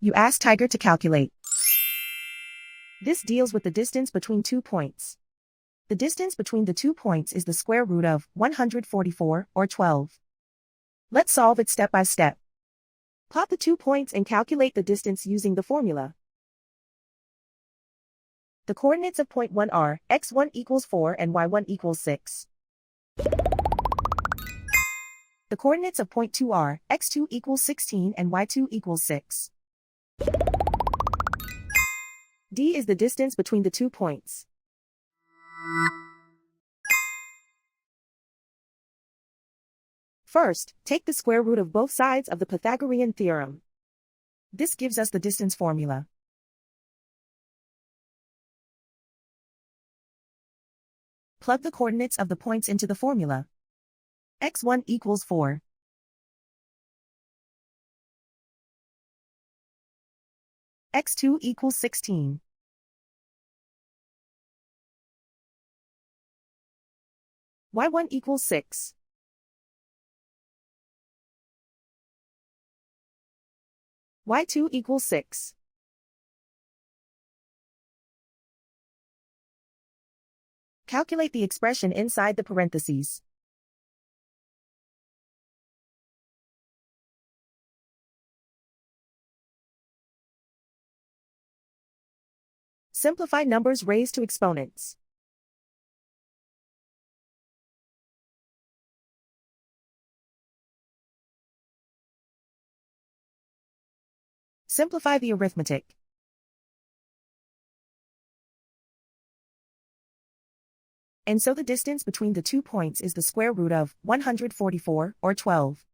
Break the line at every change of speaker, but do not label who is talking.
You ask Tiger to calculate. This deals with the distance between 2 points. The distance between the 2 points is the square root of 144, or 12. Let's solve it step by step. Plot the 2 points and calculate the distance using the formula. The coordinates of point 1 are x1 equals 4 and y1 equals 6. The coordinates of point 2 are x2 equals 16 and y2 equals 6. D is the distance between the 2 points. First, take the square root of both sides of the Pythagorean theorem. This gives us the distance formula. Plug the coordinates of the points into the formula. x1 equals 4. x2 equals 16. y1 equals 6. y2 equals 6. Calculate the expression inside the parentheses. Simplify numbers raised to exponents. Simplify the arithmetic. And so the distance between the 2 points is the square root of 144, or 12.